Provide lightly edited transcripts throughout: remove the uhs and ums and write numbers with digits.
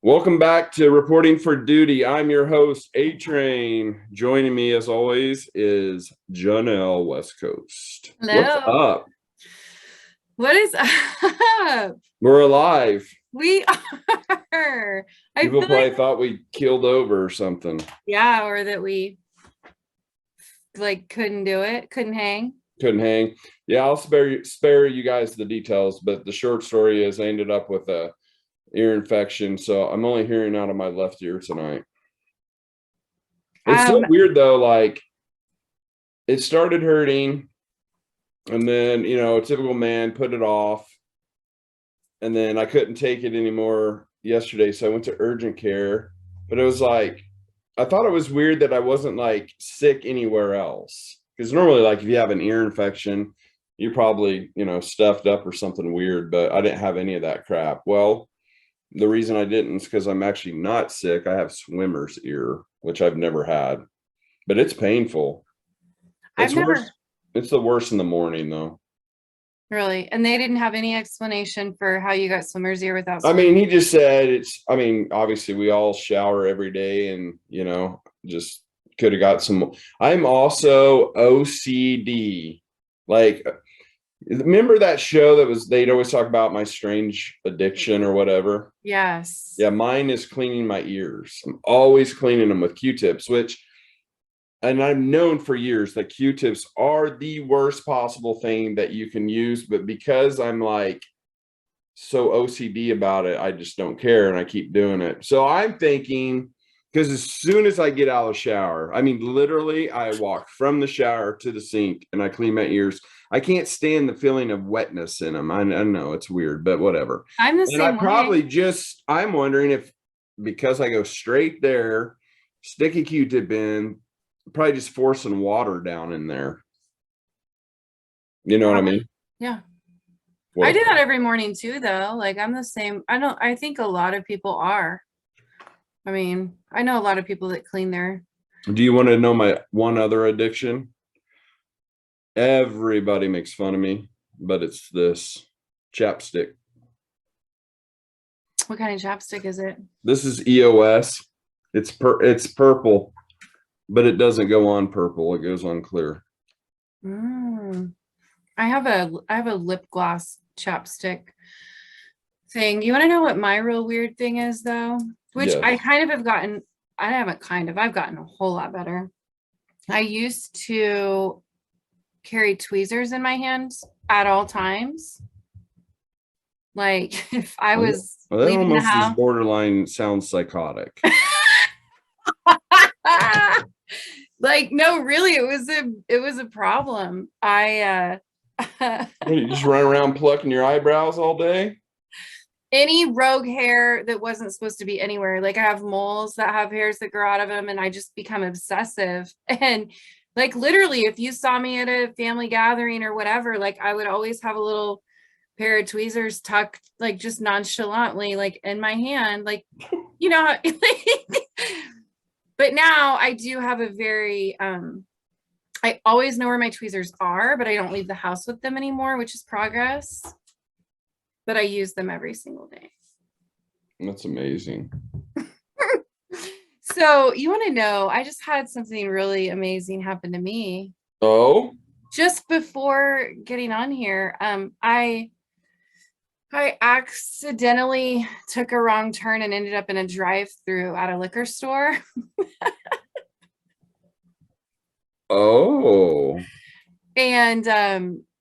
Welcome back to Reporting for Duty. I'm your host, A Train. Joining me, as always, is Janelle West Coast. What's Hello. up? What is up? We're alive. We are. I People feel like, probably thought we killed over or something. yeah, or that we couldn't do it, couldn't hang. Couldn't hang. Yeah, I'll spare you guys the details, but the short story is I ended up with a ear infection, so I'm only hearing out of my left ear tonight. It's so Um, weird though, like it started hurting, and then a typical man put it off, and then I couldn't take it anymore yesterday, so I went to urgent care. But it was like I thought it was weird that I wasn't like sick anywhere else, because normally, like, if you have an ear infection, you're probably stuffed up or something weird, but I didn't have any of that crap. Well, the reason I didn't is because I'm actually not sick. I have swimmer's ear, which I've never had, but it's painful. I've It's worse. never It's the worst in the morning though. really, and they didn't have any explanation for how you got swimmer's ear without I swimming. mean, he just said obviously we all shower every day, and just could have got some. I'm also OCD. Like, remember that show that they'd always talk about my strange addiction or whatever? Yes. Yeah, mine is cleaning my ears. I'm always cleaning them with Q-tips, and I've known for years that Q-tips are the worst possible thing that you can use, but because I'm like so OCD about it, I just don't care and I keep doing it. So I'm thinking, because as soon as I get out of the shower, I mean, literally, I walk from the shower to the sink and I clean my ears. I can't stand the feeling of wetness in them. I know it's weird, but whatever. I'm the And I same way. probably I'm wondering if, because I go straight there, stick a Q-tip in, probably just forcing water down in there. You know what I Probably. mean? Yeah. I do What? that every morning too, though. Like I'm the same. I think a lot of people are. I mean, I know a lot of people that clean their, Do you want to know my one other addiction? Everybody makes fun of me, but it's this chapstick. what kind of chapstick is it? This is EOS. It's purple, but it doesn't go on purple. It goes on clear. Mm. I have a lip gloss chapstick thing. You want to know what my real weird thing is though? Which I Yes. kind of have gotten, I haven't kind of, I've gotten a whole lot better. I used to carry tweezers in my hands at all times. Like if I Well, was that leaving the almost is house. borderline sounds psychotic. Like no, really, it was a problem. What, you just run around plucking your eyebrows all day? any rogue hair that wasn't supposed to be anywhere. Like I have moles that have hairs that grow out of them, and I just become obsessive. And like literally, if you saw me at a family gathering or whatever, like I would always have a little pair of tweezers tucked, like just nonchalantly, like in my hand, like you know. But now I do have a very I always know where my tweezers are, but I don't leave the house with them anymore, which is progress. But I use them every single day. That's amazing. So you want to know, I just had something really amazing happen to me Oh, just before getting on here. I accidentally took a wrong turn and ended up in a drive-through at a liquor store. oh, And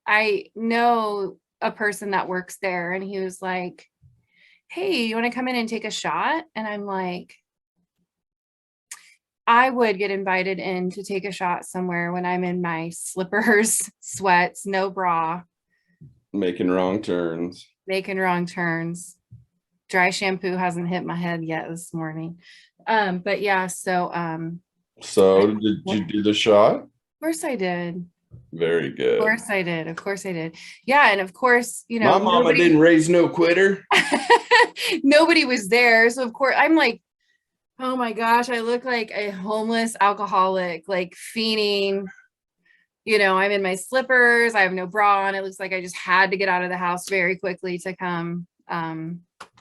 I know a person that works there, and he was like, "Hey, you want to come in and take a shot?" And I'm like, I would get invited in to take a shot somewhere when I'm in my slippers, sweats, no bra, making wrong turns. making wrong turns. Dry shampoo hasn't hit my head yet this morning. But yeah, so So, did of you do the shot? course I did. Of Very good. course I did. Of course I did. Yeah, and of course, My mama didn't nobody raise no quitter. nobody was there. So of course I'm like, oh my gosh, I look like a homeless alcoholic, like fiending. I'm in my slippers. I have no bra on. It looks like I just had to get out of the house very quickly to come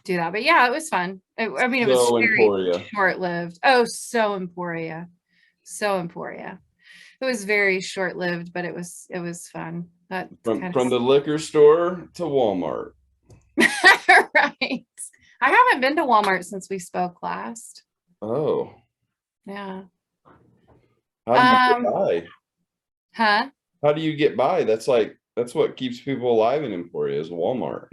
do that. But yeah, it was fun. I mean, it was So very Emporia. short-lived. Oh, so Emporia. So Emporia. It was very short-lived, but it was fun. That From kind from the liquor store to Walmart. of right. I haven't been to Walmart since we spoke last. Oh, Yeah. how do you get Um, by? huh? How do you get by? That's what keeps people alive in Emporia is Walmart.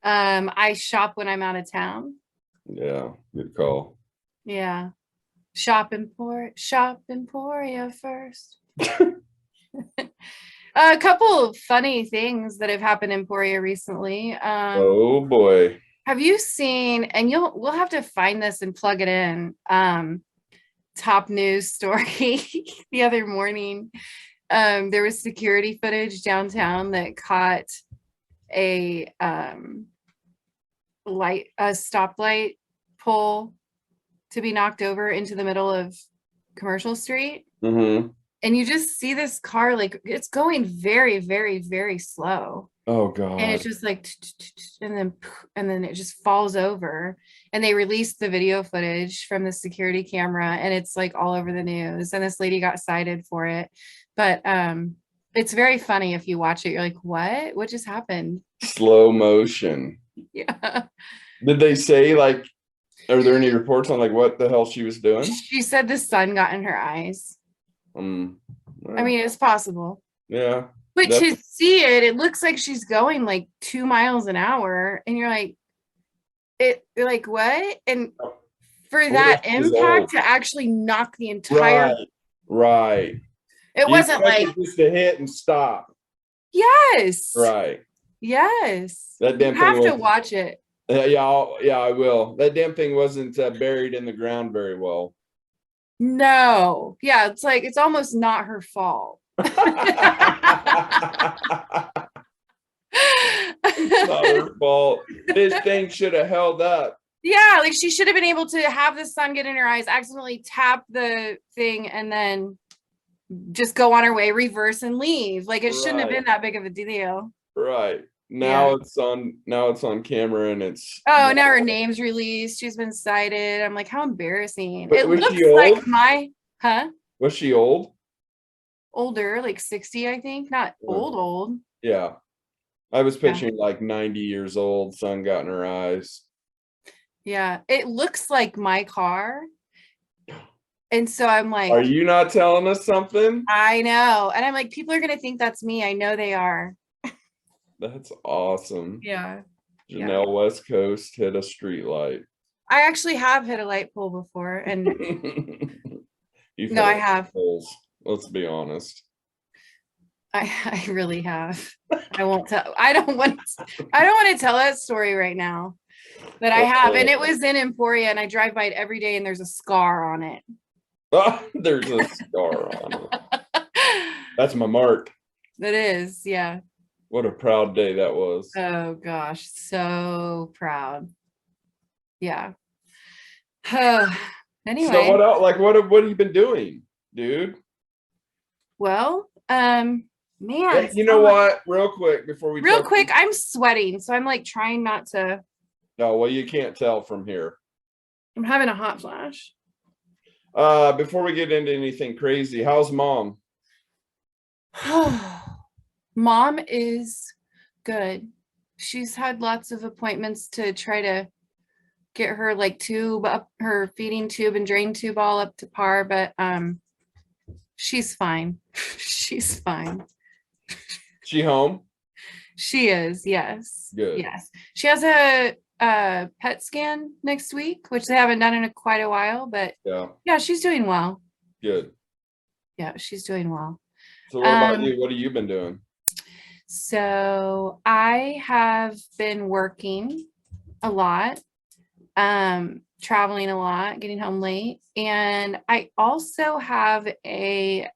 I shop when I'm out of town. Yeah, good call. Yeah. Shop Emporia first. A couple of funny things that have happened in Emporia recently. Oh boy. Have you seen, and we'll have to find this and plug it in. Top news story the other morning. There was security footage downtown that caught a stoplight pole to be knocked over into the middle of Commercial Street. Mm-hmm. And you just see this car, like it's going very, very, very slow. Oh And it's God. just like, and then it just falls over. And they released the video footage from the security camera, and it's like all over the news. And this lady got cited for it. But it's very funny if you watch it. You're like, what just happened? Slow motion. Yeah. Did they say like, are there any reports on like what the hell she was doing? She said the sun got in her eyes. Um, I mean, it's possible. yeah. But That's- to see it, it looks like she's going like 2 miles an hour, and you're like, you're like, what? And for What that if she's impact old? to actually knock the entire, Right. it You wasn't expect like, it just to hit and stop. yes, Right. yes. That You damn have thing to was. watch it. Yeah, I will. That damn thing wasn't buried in the ground very well. No, yeah, it's like it's almost not her fault. Not her fault. This thing should have held up. Yeah, like she should have been able to have the sun get in her eyes, accidentally tap the thing, and then just go on her way, reverse, and leave. Like it shouldn't have Right. been that big of a deal. Right. Yeah. Now it's on camera and it's. Oh, now her name's released. She's been cited. I'm like, how embarrassing. But It was looks she old? like huh? Was she old? Older, like 60, I think. Not old. Yeah. I was Yeah. picturing like 90 years old, sun got in her eyes. Yeah. It looks like my car. And so I'm like, Are you not telling us something? I know. And I'm like, people are gonna think that's me. I know they are. That's awesome. Yeah. Janelle West Coast hit a street light. I actually have hit a light pole before, and You've no, hit I a lot of have. poles, let's be honest. I really have. I won't tell. I don't want to tell that story right now. But I have, and it was in Emporia, and I drive by it every day, and there's a scar on it. There's a scar on it. That's my mark. It is, yeah. What a proud day that was. Oh gosh, so proud. Yeah. Anyway. So what else? Like what have you been doing, dude? Well, man. You know what? Real quick before we Real quick, I'm sweating, so I'm like trying not to. No, well, you can't tell from here. I'm having a hot flash. Before we get into anything crazy, how's mom? Mom is good. She's had lots of appointments to try to get her like tube up, her feeding tube and drain tube all up to par, but she's fine. She's fine. She home? She is, yes. Good. Yes. She has a PET scan next week, which they haven't done in quite a while, but yeah, she's doing well. Good. Yeah, she's doing well. So what about you? What have you been doing? So I have been working a lot, traveling a lot, getting home late, and I also have a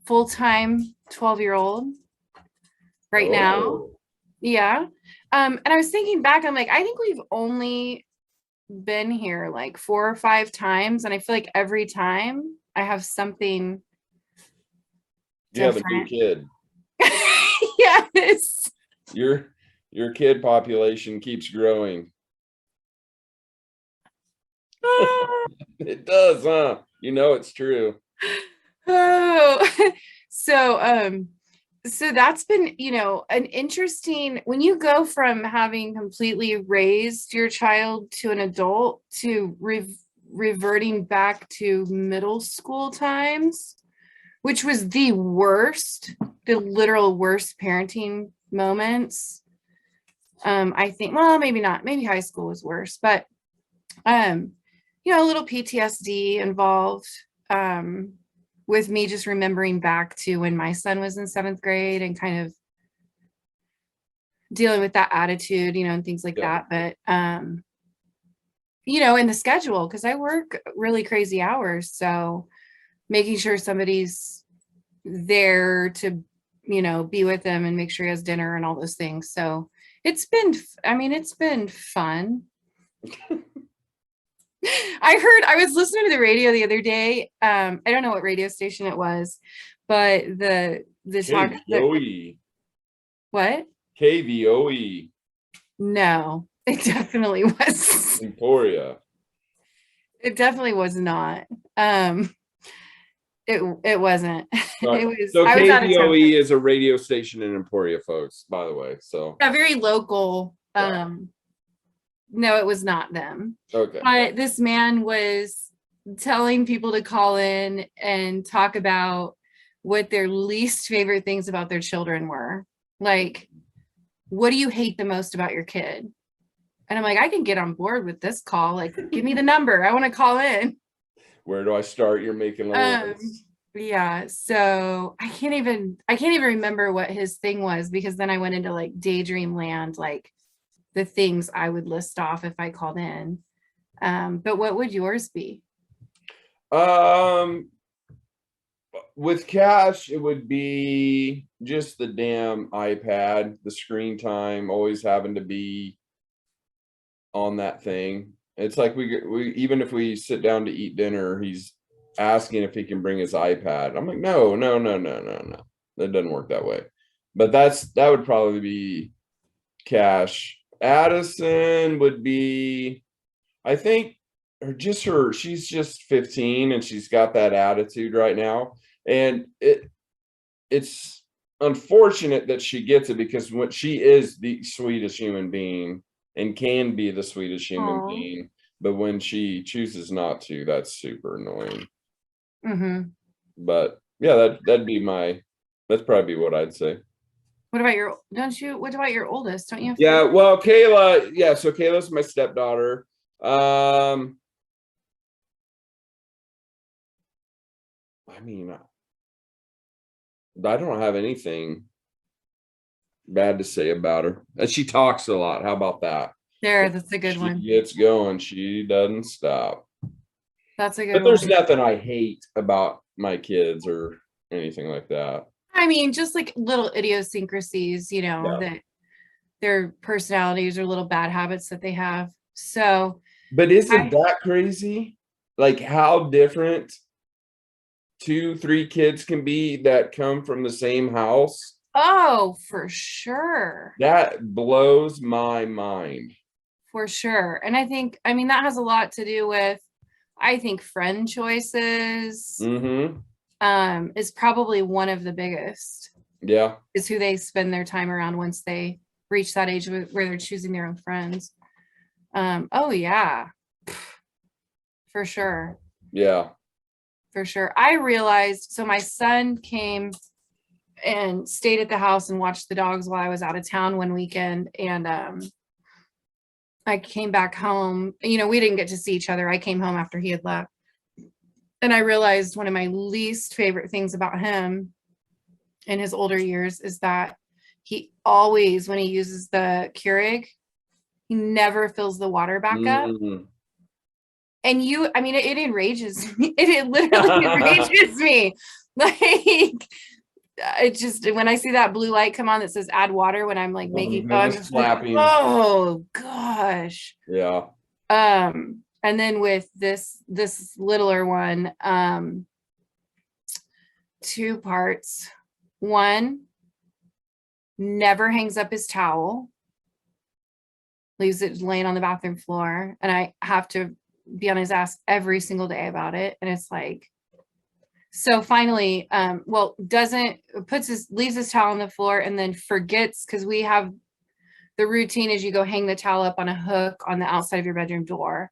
full-time 12-year-old right now. Yeah. And I was thinking back, I'm like, I think we've only been here like 4 or 5 times, and I feel like every time I have something You have a new kid. Yes. You're your kid population keeps growing. It does, huh? You know it's true. Oh, so that's been, an interesting, when you go from having completely raised your child to an adult to reverting back to middle school times, which was the worst, the literal worst parenting moments. I think, well, maybe not, maybe high school was worse, but a little PTSD involved. With me just remembering back to when my son was in 7th grade and kind of dealing with that attitude, and things like Yeah. that. But, in the schedule, because I work really crazy hours. So making sure somebody's there to, be with them and make sure he has dinner and all those things. So it's been fun. I was listening to the radio the other day. I don't know what radio station it was, but the talk that, KVOE. what? KVOE. No, it definitely was. Emporia. It definitely was not. It wasn't. Right. It was. So I was out of town. KVOE is a radio station in Emporia, folks, by the way. So Yeah, very local. Yeah. No, it was not them. okay. But this man was telling people to call in and talk about what their least favorite things about their children were. Like, what do you hate the most about your kid? And I'm like, I can get on board with this call. Like, give me the number. I want to call in. Where do I start? You're making a list. Yeah. So I can't even remember what his thing was, because then I went into like daydream land, like the things I would list off if I called in. But what would yours be? With Cash, it would be just the damn iPad, the screen time, always having to be on that thing. It's like we even if we sit down to eat dinner, he's asking if he can bring his iPad. I'm like, no. That doesn't work that way. But that would probably be Cash. Addison would be, I think, she's just 15 and she's got that attitude right now. And it's unfortunate that she gets it, because when she is the sweetest human being and can be the sweetest human Aw. being, but when she chooses not to, that's super annoying. Mm-hmm. But yeah, that's probably what I'd say. What about your oldest? Don't you have Yeah, three? well, Kayla, yeah, so Kayla's my stepdaughter. I mean, I don't have anything bad to say about her. And she talks a lot. How about that? That's a good She one. gets going. She doesn't stop. That's a good But there's one. nothing I hate about my kids or anything like that. I mean, just like little idiosyncrasies, Yeah. that their personalities or little bad habits that they have. So, But isn't that crazy? Like how different 2, 3 kids can be that come from the same house? oh, for sure. That blows my mind. For sure. And I mean, that has a lot to do with, I think, friend choices, is probably one of the biggest, Yeah. is who they spend their time around once they reach that age where they're choosing their own friends. Oh yeah, for sure. Yeah. For sure. I realized, so my son came and stayed at the house and watched the dogs while I was out of town one weekend. And I came back home. We didn't get to see each other. I came home after he had left. And I realized one of my least favorite things about him in his older years is that he always, when he uses the Keurig, he never fills the water back up. And it enrages me. It literally enrages me. Like, it just, when I see that blue light come on that says add water when I'm like making, I'm just slapping. like, oh gosh. Yeah. And then with this littler one, 2 parts. One, never hangs up his towel. leaves it laying on the bathroom floor, and I have to be on his ass every single day about it. And it's like, so finally, well, leaves his towel on the floor and then forgets, because we have the routine is you go hang the towel up on a hook on the outside of your bedroom door.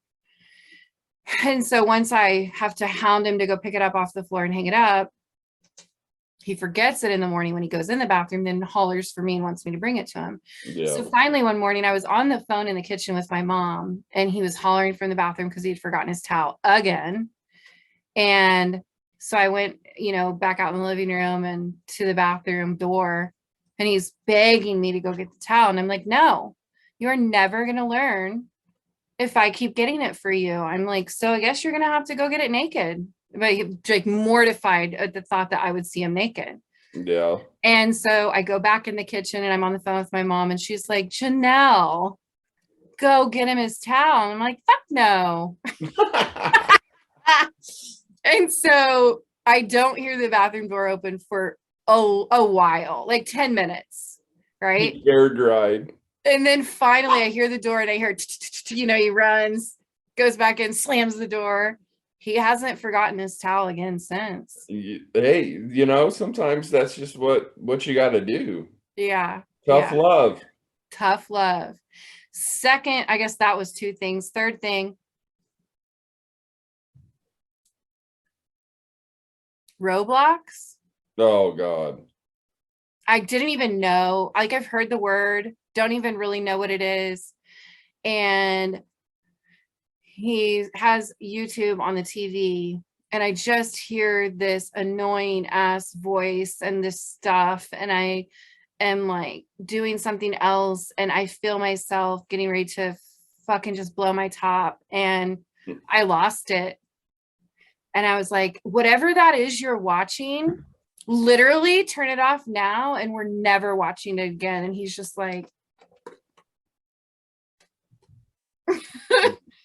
And so once I have to hound him to go pick it up off the floor and hang it up, he forgets it in the morning when he goes in the bathroom, then hollers for me and wants me to bring it to him. Yeah. So finally one morning I was on the phone in the kitchen with my mom, and he was hollering from the bathroom because he'd forgotten his towel again. And so I went, back out in the living room and to the bathroom door, and he's begging me to go get the towel. And I'm like, no, you're never going to learn if I keep getting it for you. I'm like, so I guess you're going to have to go get it naked. Like mortified at the thought that I would see him naked. Yeah. And so I go back in the kitchen and I'm on the phone with my mom, and she's like, Janelle, go get him his towel. And I'm like, fuck no. And so I don't hear the bathroom door open for a while, like 10 minutes, right? Air dried. And then finally I hear the door and I hear, he runs, goes back in, slams the door. He hasn't forgotten his towel again since. Hey, sometimes that's just what you got to do. Yeah. Tough love. Tough love. Second, I guess that was two things. Third thing, Roblox. Oh God. I didn't even know, like I've heard the word, don't even really know what it is. And he has YouTube on the TV, and I just hear this annoying ass voice and this stuff. And I am like doing something else, and I feel myself getting ready to fucking just blow my top, and I lost it. And I was like, whatever that is you're watching, literally turn it off now, and we're never watching it again. And he's just like,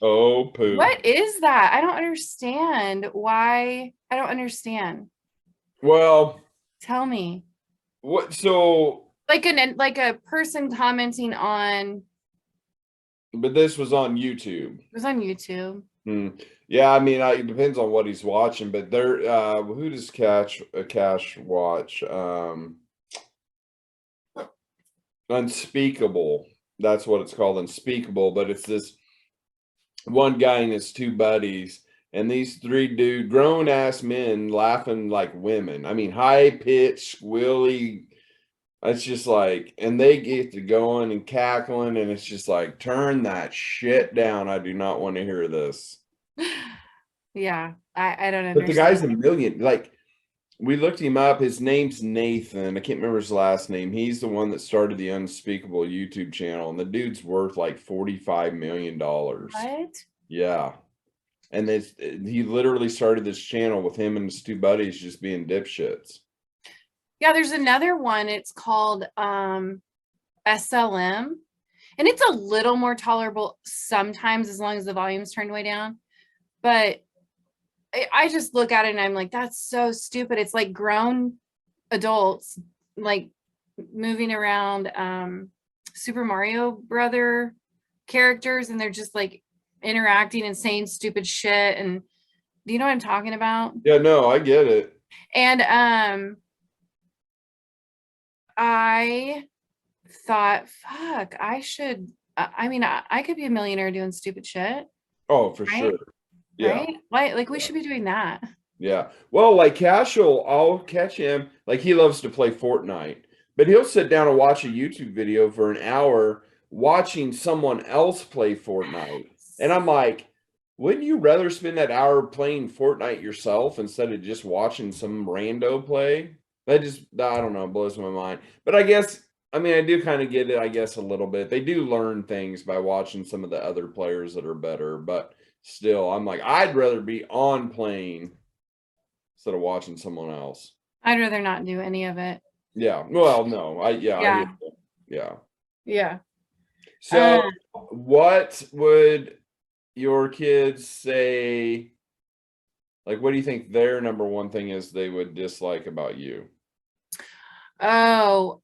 oh, poo. What is that? I don't understand why. I don't understand. Well, tell me. What? So like a person commenting on. But this was on YouTube. It was on YouTube. Yeah, I mean, it depends on what he's watching, but there, who does Cash watch? Unspeakable. That's what it's called, Unspeakable. But it's this one guy and his two buddies, and these three grown ass men laughing like women. I mean, high pitched, squilly. It's just like, and they get to going and cackling, and it's just like, turn that shit down. I do not want to hear this. Yeah, I don't understand. But the guy's a million. Like, we looked him up. His name's Nathan. I can't remember his last name. He's the one that started the Unspeakable YouTube channel, and the dude's worth like $45 million. What? Yeah. And he literally started this channel with him and his two buddies just being dipshits. Yeah, there's another one. It's called SLM, and it's a little more tolerable sometimes as long as the volume's turned way down. But I just look at it and I'm like, that's so stupid. It's like grown adults like moving around Super Mario Brother characters, and they're just like interacting and saying stupid shit. And do you know what I'm talking about? Yeah, no, I get it. And I thought, fuck, I should, I mean, I could be a millionaire doing stupid shit. Oh, for sure. Yeah. Right? Like we should be doing that. Yeah. Well, like I'll catch him. Like, he loves to play Fortnite, but he'll sit down and watch a YouTube video for an hour watching someone else play Fortnite. And I'm like, wouldn't you rather spend that hour playing Fortnite yourself instead of just watching some rando play? I don't know, blows my mind. But I guess, I mean, I do kind of get it, I guess, a little bit. They do learn things by watching some of the other players that are better, but still, I'm like, I'd rather be on playing instead of watching someone else. I'd rather not do any of it. Yeah. Well, no. Yeah. Yeah. So what would your kids say? Like, what do you think their number one thing is they would dislike about you? Oh,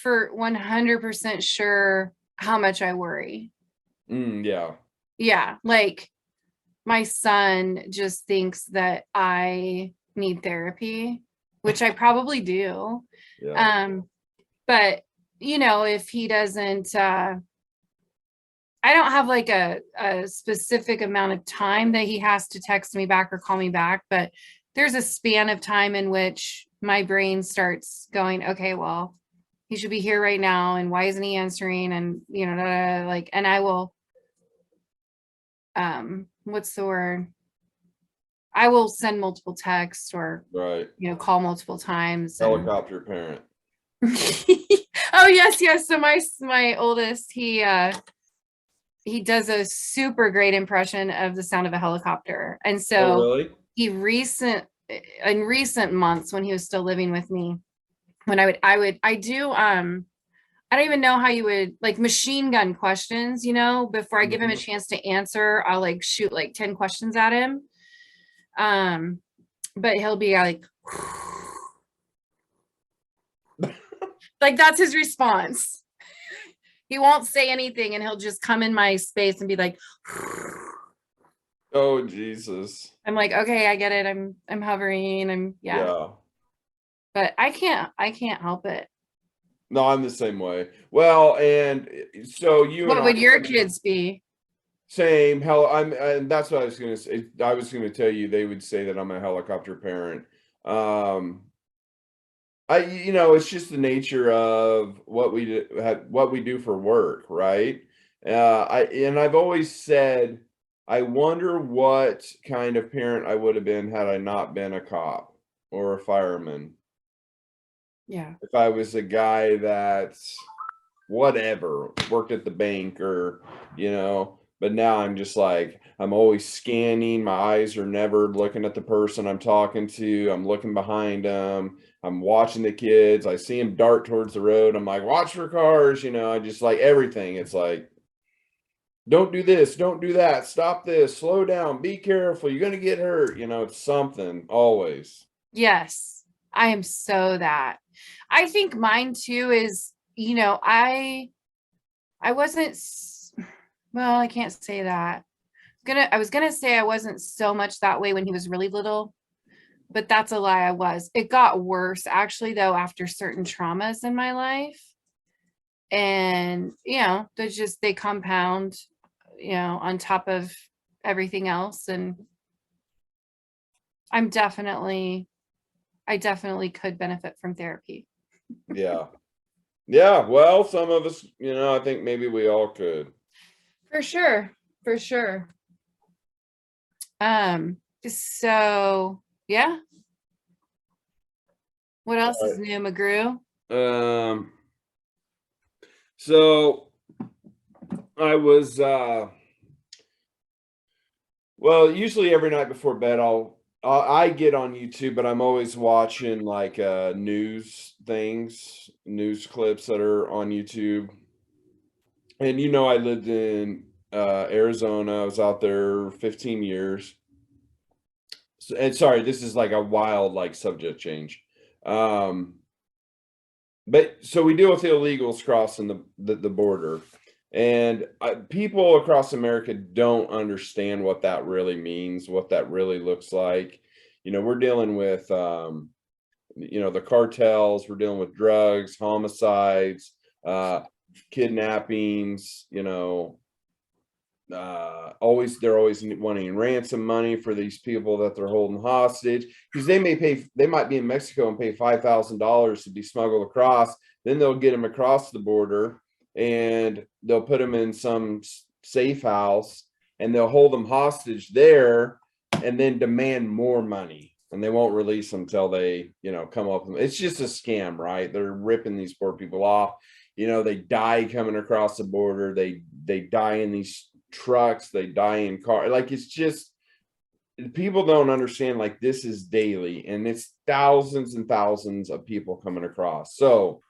for 100% sure how much I worry. Yeah. Yeah, like my son just thinks that I need therapy, which I probably do. Yeah. Um, but you know, if he doesn't, I don't have like a specific amount of time that he has to text me back or call me back, but there's a span of time in which my brain starts going, okay, well, he should be here right now, and why isn't he answering? And you know, like, and I will, what's the word? I will send multiple texts or, Right. you know, call multiple times and Helicopter parent. oh yes, yes. So my oldest, he does a super great impression of the sound of a helicopter. And Oh, so really? he in recent months when he was still living with me, when I don't even know how you would like machine gun questions, you know, before I give him a Mhm. chance to answer, I'll like shoot like 10 questions at him. Um, but he'll be like that's his response. He won't say anything and he'll just come in my space and be like Oh, Jesus. I'm like, okay, I get it. I'm hovering. Yeah. Yeah. But I can't help it. No, I'm the same way. Well, and so you and What I would your kids be? same hell. And that's what I was gonna say. I was gonna tell you they would say that I'm a helicopter parent. Um, it's just the nature of what we do, what we do for work, right? I've always said, I wonder what kind of parent I would have been had I not been a cop or a fireman. Yeah. If I was a guy that's whatever, worked at the bank or, but now I'm just like, I'm always scanning. My eyes are never looking at the person I'm talking to. I'm looking behind them. I'm watching the kids. I see them dart towards the road. I'm like, watch for cars. I just like everything. It's like, don't do this. Don't do that. Stop this. Slow down. Be careful. You're going to get hurt. It's something always. Yes. I am so that. I think mine too is, you know, I wasn't well, I can't say that. I was gonna say I wasn't so much that way when he was really little, but that's a lie. I was. It got worse actually though after certain traumas in my life. And you know, they compound, you know, on top of everything else. And I'm definitely I definitely could benefit from therapy. Yeah. Yeah. Well, some of us, I think maybe we all could. For sure. For sure. So yeah. What else is new, McGrew? Um, so I was well, usually every night before bed I get on YouTube, but I'm always watching like news clips that are on YouTube. And I lived in Arizona. I was out there 15 years. So, and sorry, this is like a wild like subject change. Um But so we deal with illegals crossing the border, and people across America don't understand what that really means, what that really looks like. We're dealing with the cartels, we're dealing with drugs, homicides, uh, kidnappings. They're always wanting ransom money for these people that they're holding hostage, because they might be in Mexico and pay $5,000 to be smuggled across. Then they'll get them across the border and they'll put them in some safe house and they'll hold them hostage there and then demand more money, and they won't release them until they come up with them. It's just a scam, right? They're ripping these poor people off. They die coming across the border. They die in these trucks, they die in car. Like, it's just, people don't understand, like, this is daily and it's thousands and thousands of people coming across. So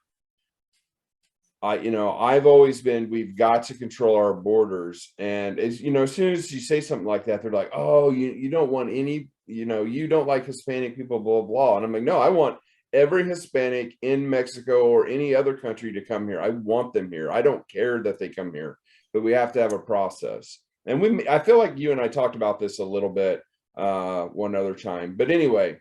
I've always been, we've got to control our borders. And as soon as you say something like that, they're like, oh, you don't want any, you don't like Hispanic people, blah blah. And I'm like, no, I want every Hispanic in Mexico or any other country to come here. I want them here. I don't care that they come here, but we have to have a process. And I feel like you and I talked about this a little bit one other time. But anyway,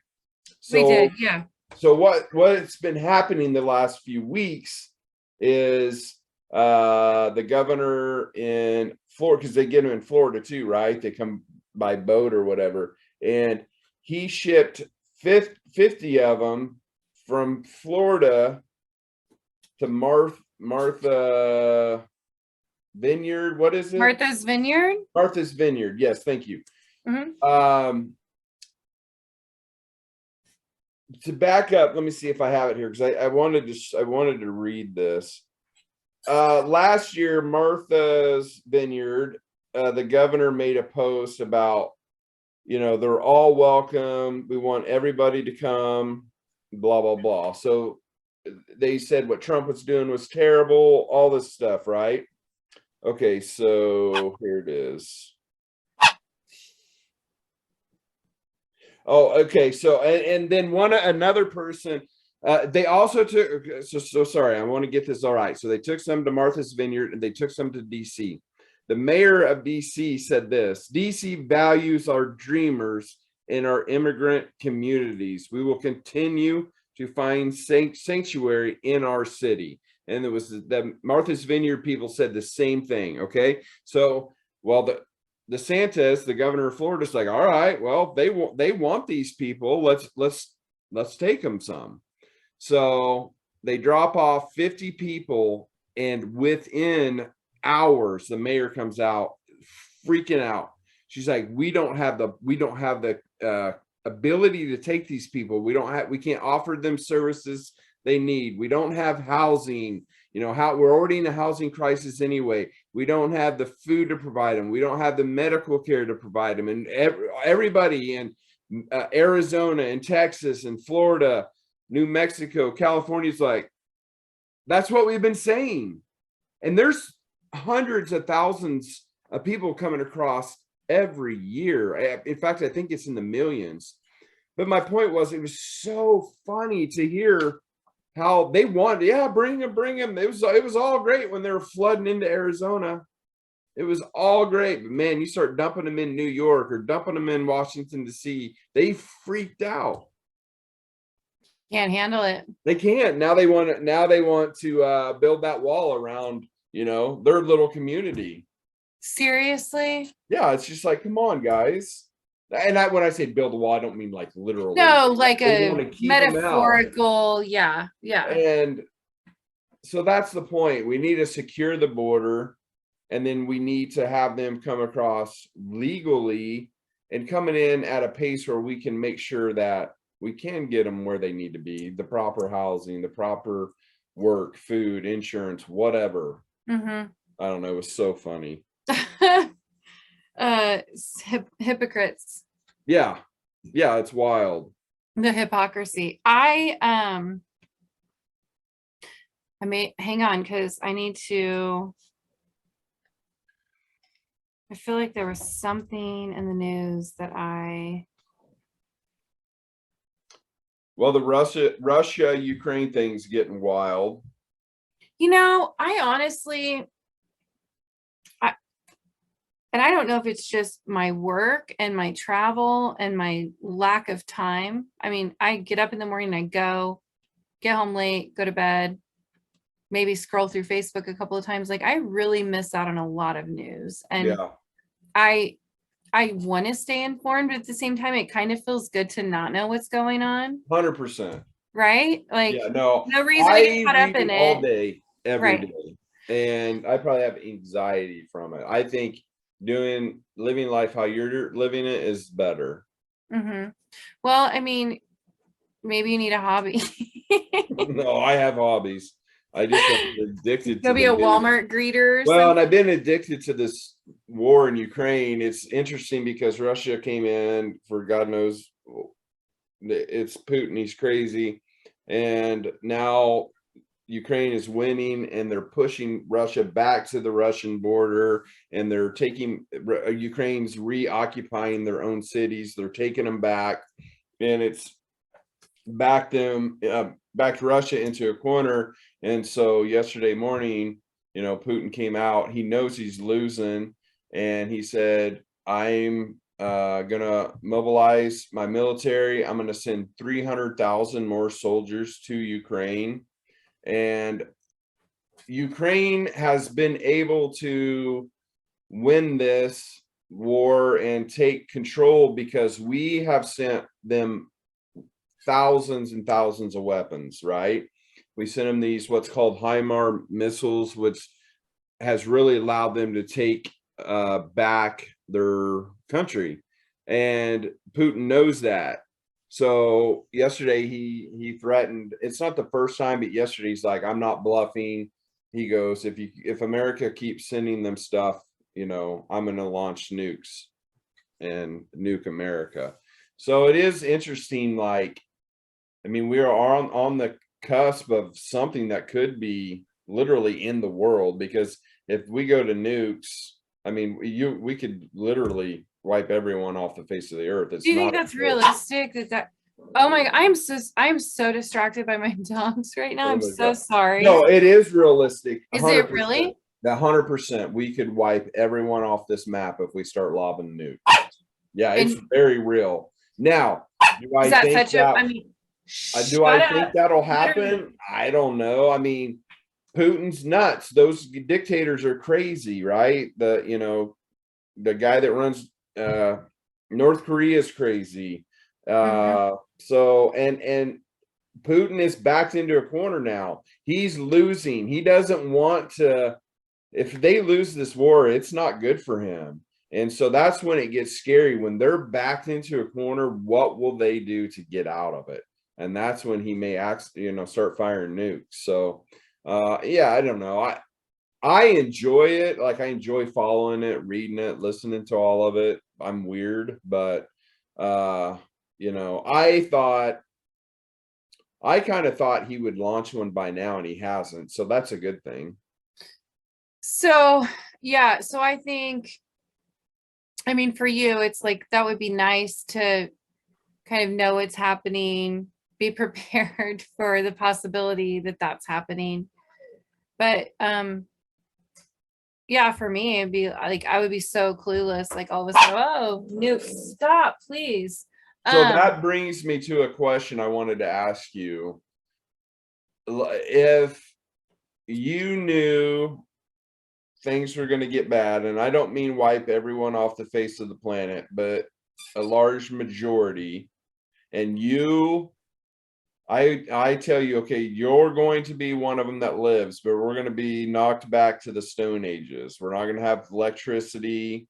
We so did, yeah. so what's been happening the last few weeks is the governor in Florida, because they get them in Florida too, right? They come by boat or whatever, and he shipped 50 of them from Florida to Martha Vineyard. What is it? Martha's Vineyard. Martha's Vineyard. Yes, thank you. Mhm. To back up, let me see if I have it here, because I wanted to read this. Last year, Martha's Vineyard, the governor made a post about, they're all welcome. We want everybody to come, blah, blah, blah. So they said what Trump was doing was terrible, all this stuff, right? Okay, so here it is. Oh, okay. So, and then another person, they also took, so sorry, I want to get this all right. So they took some to Martha's Vineyard and they took some to DC. The mayor of DC said this: DC values our dreamers in our immigrant communities. We will continue to find sanctuary in our city. And it was the Martha's Vineyard people said the same thing. Okay. So, well, the DeSantis, the governor of Florida, is like, all right, well, they want these people. Let's take them some. So they drop off 50 people, and within hours, the mayor comes out freaking out. She's like, we don't have the ability to take these people. We can't offer them services they need. We don't have housing. We're already in a housing crisis anyway. We don't have the food to provide them. We don't have the medical care to provide them. And everybody in Arizona and Texas and Florida, New Mexico, California is like, that's what we've been saying. And there's hundreds of thousands of people coming across every year. In fact, I think it's in the millions. But my point was, it was so funny to hear how they wanted, bring them. It was all great when they were flooding into Arizona. It was all great. But man, you start dumping them in New York or dumping them in Washington, D.C., they freaked out. Can't handle it. They can't. Now they want to build that wall around, their little community. Seriously? Yeah, it's just like, come on, guys. And when I say build a wall, I don't mean like literally. No, like They a wanna keep 'em out. metaphorical. Yeah. And so that's the point. We need to secure the border, and then we need to have them come across legally and coming in at a pace where we can make sure that we can get them where they need to be, the proper housing, the proper work, food, insurance, whatever. Mm-hmm. I don't know. It was so funny. Hypocrites. Yeah, it's wild. The hypocrisy. I may hang on, because I feel like there was something in the news that Well, the Russia Ukraine thing's getting wild. I honestly, and I don't know if it's just my work and my travel and my lack of time. I mean, I get up in the morning, I get home late, go to bed, maybe scroll through Facebook a couple of times. Like, I really miss out on a lot of news. And Yeah. I want to stay informed, but at the same time, it kind of feels good to not know what's going on. 100%. Right? Like, yeah, no reason to get caught up in it all day, every Right. day. And I probably have anxiety from it. I think living life how you're living it is better. Mm-hmm. Well, I mean, maybe you need a hobby. No, I have hobbies. I just am addicted to You'll be a the news. Walmart greeter. Well, and I've been addicted to this war in Ukraine. It's interesting because Russia came in for God knows, it's Putin, he's crazy. And now Ukraine is winning, and they're pushing Russia back to the Russian border, and they're taking Ukraine's reoccupying their own cities. They're taking them back, and it's backed Russia into a corner. And so yesterday morning, Putin came out, he knows he's losing, and he said, I'm gonna mobilize my military. I'm gonna send 300,000 more soldiers to Ukraine. And Ukraine has been able to win this war and take control because we have sent them thousands and thousands of weapons, right? We sent them these what's called HIMARS missiles, which has really allowed them to take back their country. And Putin knows that. So yesterday he threatened, it's not the first time, but yesterday he's like, I'm not bluffing. He goes, if America keeps sending them stuff, I'm gonna launch nukes and nuke America. So it is interesting, like, I mean, we are on the cusp of something that could be literally in the world, because if we go to nukes, I mean, we could literally wipe everyone off the face of the earth. It's Do you think not a that's joke. realistic? Oh my, I'm so distracted by my dogs right now. Oh I'm my so God. sorry. No, it is realistic. Is 100%. it really? 100%. We could wipe everyone off this map if we start lobbing nukes. Yeah, it's And very real. Now, do I is that think such a, that I mean, do I shut think up. that'll Literally. happen? I don't know. I mean, Putin's nuts. Those dictators are crazy, right? The guy that runs North Korea is crazy. Mhm. So and Putin is backed into a corner now. He's losing. He doesn't want to. If they lose this war, it's not good for him. And so that's when it gets scary. When they're backed into a corner, what will they do to get out of it? And that's when he may start firing nukes. So yeah, I don't know. I enjoy it. Like, I enjoy following it, reading it, listening to all of it. I'm weird, but I kind of thought he would launch one by now, and he hasn't. So that's a good thing. So, yeah, so I think, I mean, for you, it's like that would be nice to kind of know what's happening, be prepared for the possibility that that's happening. But yeah, for me, it'd be like I would be so clueless, like all of a sudden, oh, nuke, stop, please. So that brings me to a question I wanted to ask you. If you knew things were going to get bad, and I don't mean wipe everyone off the face of the planet, but a large majority, and I tell you, okay, you're going to be one of them that lives, but we're going to be knocked back to the Stone Ages. We're not going to have electricity.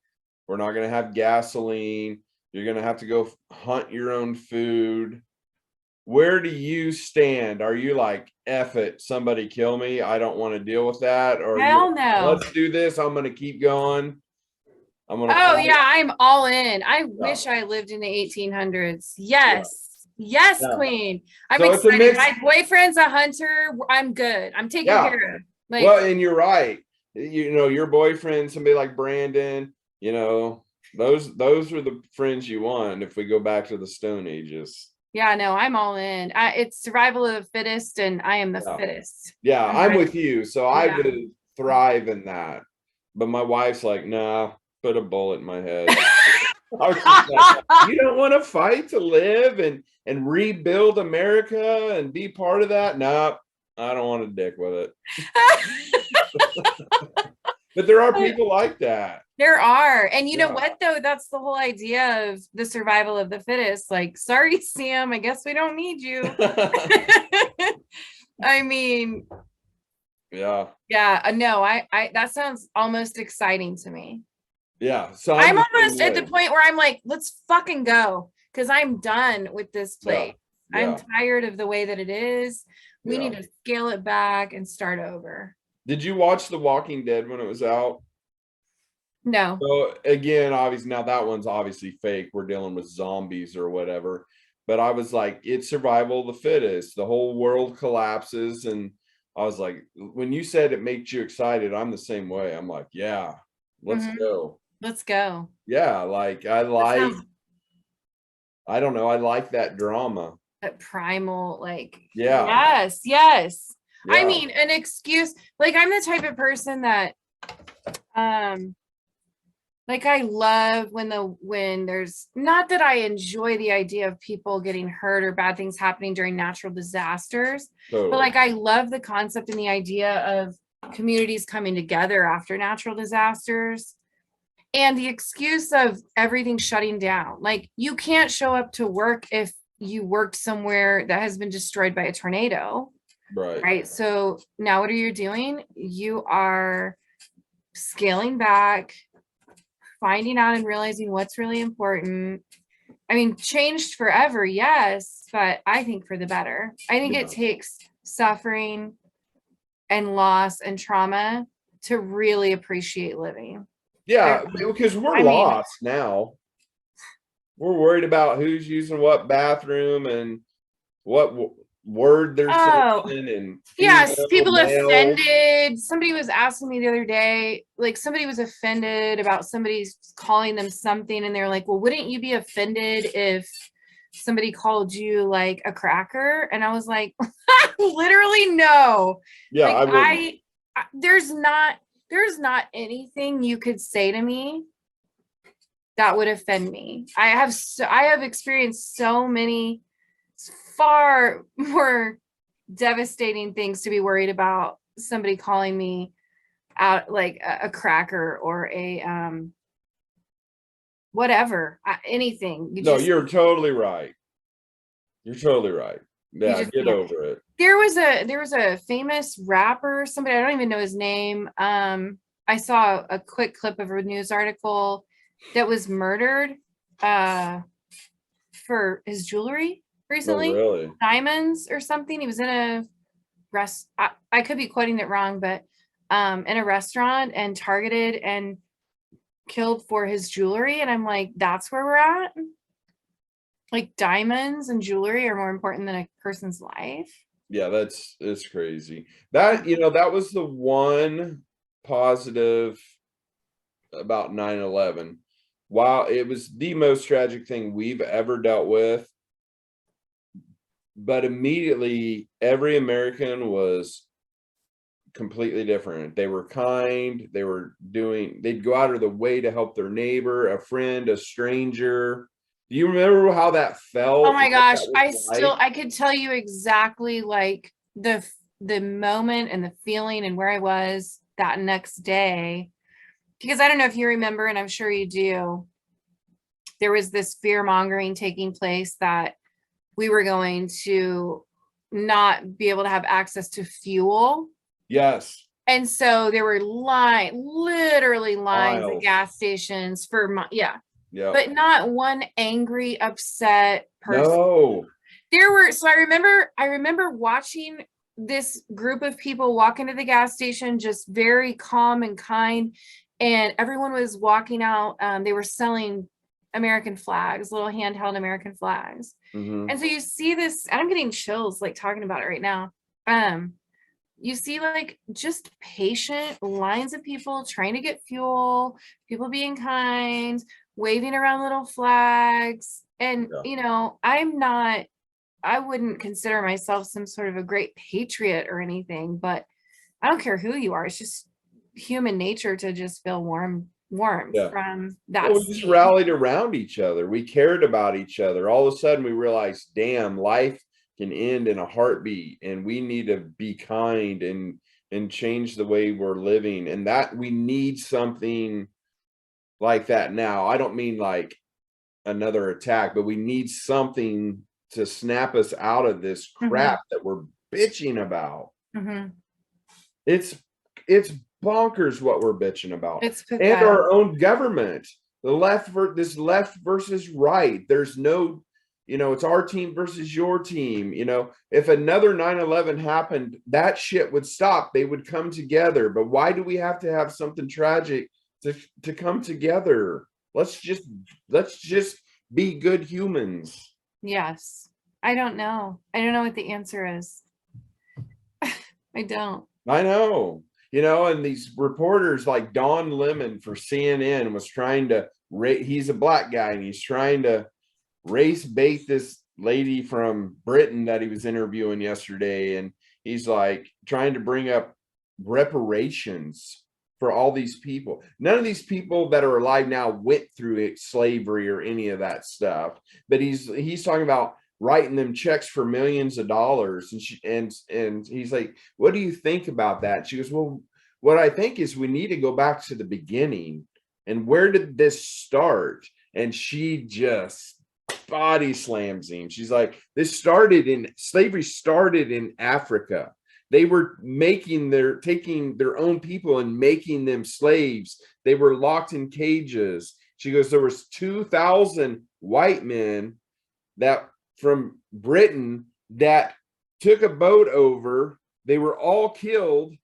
We're not going to have gasoline. You're going to have to go hunt your own food. Where do you stand? Are you like, F it, somebody kill me, I don't want to deal with that? Or are you Hell like, no. let's do this, I'm going to keep going. I'm going to Oh fight. yeah, I'm all in. I wish I lived in the 1800s. Yes. Yes, Yeah. Queen. I'm So it's a excited. mix. My boyfriend's a hunter. I'm good. I'm taken Yeah. care of. Like, Well, and you're right. Your boyfriend, somebody like Brandon, those are the friends you want if we go back to the Stone Ages. yeah, no, I'm all in. It's survival of the fittest, and I am the Yeah. fittest. Yeah, I'm ready. with you. So I Yeah. would thrive in that. But my wife's like, nah, put a bullet in my head. I was just like, you don't want to fight to live and rebuild America and be part of that? Nah, I don't want to dick with it. But there are people like that. There are. And you know Yeah. what, though? That's the whole idea of the survival of the fittest. Like, sorry, Sam, I guess we don't need you. I mean, Yeah. yeah, no, I that sounds almost exciting to me. Yeah. So I'm the same almost at the way. point where I'm like, let's fucking go. Because I'm done with this place. Yeah. I'm tired of the way that it is. We Yeah. need to scale it back and start over. Did you watch The Walking Dead when it was out? No. So again, obviously now that one's obviously fake. We're dealing with zombies or whatever. But I was like, it's survival of the fittest. The whole world collapses. And I was like, when you said it makes you excited, I'm the same way. I'm like, yeah, let's Mhm. go. Let's go. Yeah, like That sounds I don't know, I like that drama. that primal, like, Yeah. yes, yes. I Yeah. mean, an excuse, like I'm the type of person that, like I love when there's, not that I enjoy the idea of people getting hurt or bad things happening during natural disasters, but Totally. like I love the concept and the idea of communities coming together after natural disasters. And the excuse of everything shutting down. Like you can't show up to work if you worked somewhere that has been destroyed by a tornado, Right. right? So now what are you doing? You are scaling back, finding out and realizing what's really important. I mean, changed forever, yes, but I think for the better. I think it Yeah. takes suffering and loss and trauma to really appreciate living. Yeah, because we're I mean, lost now. We're worried about who's using what bathroom and what word they're oh, sending and yes, female, people male. offended. Somebody was asking me the other day, like somebody was offended about somebody's calling them something, and they're like, "Well, wouldn't you be offended if somebody called you like a cracker?" And I was like, "Literally, no. Yeah, Like I wouldn't. there's not anything you could say to me that would offend me. I have experienced so many far more devastating things to be worried about somebody calling me out like a cracker or a whatever, anything. You No, just you're totally right. You're totally right. you Yeah, just get can't. over it. There was a famous rapper, somebody, I don't even know his name. I saw a quick clip of a news article that was murdered for his jewelry Oh, recently, really? diamonds or something. He was in a I could be quoting it wrong, but in a restaurant and targeted and killed for his jewelry. And I'm like, that's where we're at. Like diamonds and jewelry are more important than a person's life. Yeah, it's crazy. That, that was the one positive about 9/11. While it was the most tragic thing we've ever dealt with, but immediately every American was completely different. They were kind, they'd go out of the way to help their neighbor, a friend, a stranger. Do you remember how that Oh felt? my What gosh, that was like? I could tell you exactly like the moment and the feeling and where I was that next day. Because I don't know if you remember, and I'm sure you do, there was this fear mongering taking place that we were going to not be able to have access to fuel. Yes. And so there were literally lines at Miles. gas stations for yeah, Yep. but not one angry, upset person. No. So I remember watching this group of people walk into the gas station, just very calm and kind. And everyone was walking out. They were selling American flags, little handheld American flags. Hmm. And so you see this, and I'm getting chills like talking about it right now. You see like just patient lines of people trying to get fuel, people being kind, waving around little flags. And, Yeah. I wouldn't consider myself some sort of a great patriot or anything, but I don't care who you are. It's just human nature to just feel warm Yeah. from that Well, we just scene. rallied around each other. We cared about each other. All of a sudden, we realized, damn, life can end in a heartbeat, and we need to be kind and change the way we're living. And that we need something like that now. I don't mean like another attack, but we need something to snap us out of this Mhm, crap that we're bitching about. mhm. It's it's bonkers what we're bitching about. It's And pathetic. our own government. This left versus right. There's no, it's our team versus your team. If another 9/11 happened, that shit would stop. They would come together. But why do we have to have something tragic to come together? Let's just be good humans. Yes. I don't know. I don't know what the answer is. I don't. I know. And these reporters like Don Lemon for CNN was trying to he's a black guy and he's trying to race bait this lady from Britain that he was interviewing yesterday. And he's like trying to bring up reparations for all these people. None of these people that are alive now went through slavery or any of that stuff, but he's talking about writing them checks for millions of dollars. And he's like, what do you think about that? She goes, well, what I think is we need to go back to the beginning. And where did this start? And she just body slams him. She's like, slavery started in Africa. They were taking their own people and making them slaves. They were locked in cages. She goes, there was 2,000 white men that from Britain that took a boat over. They were all killed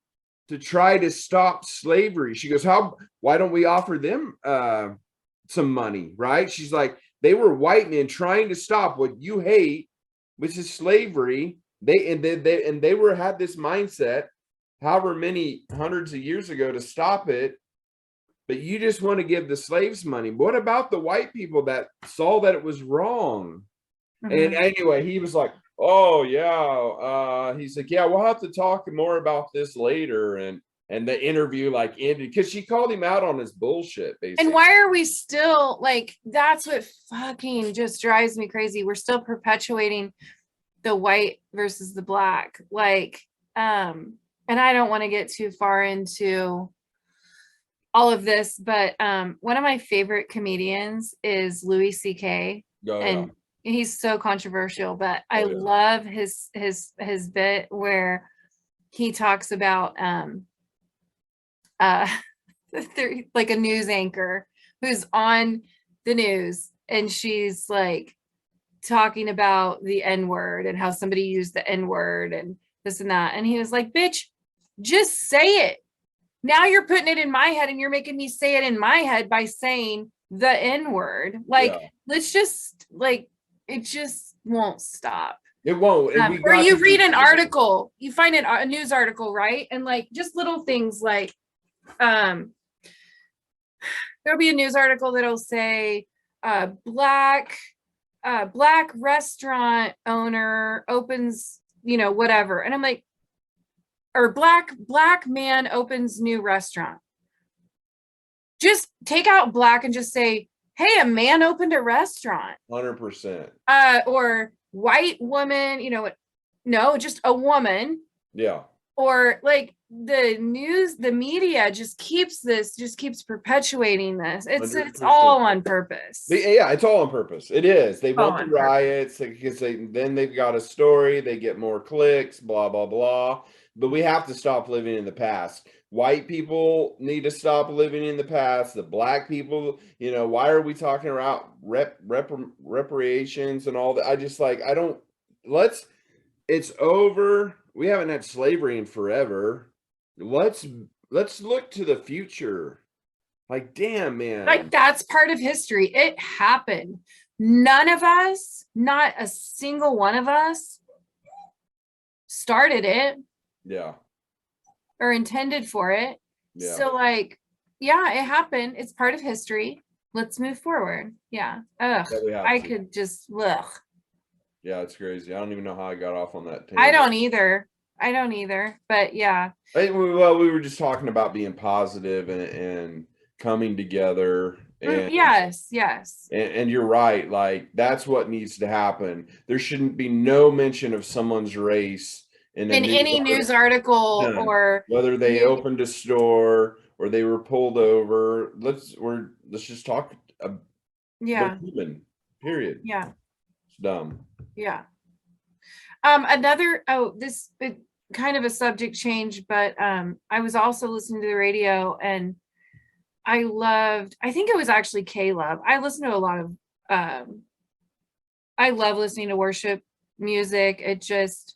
to try to stop slavery. She goes, why don't we offer them some money, right? She's like, they were white men trying to stop what you hate, which is slavery. They had this mindset however many hundreds of years ago to stop it, but you just want to give the slaves money. What about the white people that saw that it was wrong? And anyway, he was like, oh yeah, he's like, yeah, we'll have to talk more about this later. And the interview like ended because she called him out on his bullshit, basically. And why are we still like, that's what fucking just drives me crazy. We're still perpetuating the white versus the black, like, and I don't want to get too far into all of this, but one of my favorite comedians is Louis C.K. Oh, and he's so controversial, but I Oh, yeah. love his bit where he talks about like a news anchor who's on the news, and she's like talking about the N-word and how somebody used the N-word and this and that. And he was like, bitch, just say it. Now you're putting it in my head and you're making me say it in my head by saying the N-word. Like, let's just like, it just won't stop. It won't. Or you read an article, you find a news article, right? And like just little things like, there'll be a news article that'll say, black restaurant owner opens, whatever. And I'm like, or black man opens new restaurant. Just take out black and just say, hey, a man opened a restaurant. 100%. Or white woman, no, just a woman. Yeah. Or like the news, the media just keeps perpetuating this. It's all on purpose. Yeah, it's all on purpose. It is. They want the riots because then they've got a story, they get more clicks, blah, blah, blah. But we have to stop living in the past. White people need to stop living in the past. The black people, why are we talking about reparations and all that? It's over. We haven't had slavery in forever. Let's look to the future. Like, damn, man. Like, that's part of history. It happened. None of us, not a single one of us, started it. Yeah. Or intended for it. Yeah. So like, yeah, it happened. It's part of history. Let's move forward. Yeah. Ugh. I could just ugh. Yeah, it's crazy. I don't even know how I got off on that tangent. I don't either. But yeah. Well, we were just talking about being positive and coming together. And, yes. And you're right. Like, that's what needs to happen. There shouldn't be no mention of someone's race in any news article or whether they opened a store or they were pulled over. Let's just talk. Human. Period. Yeah. It's dumb. Yeah. This kind of a subject change, but I was also listening to the radio and I think it was actually K-Love. I listen to a lot of I love listening to worship music. It just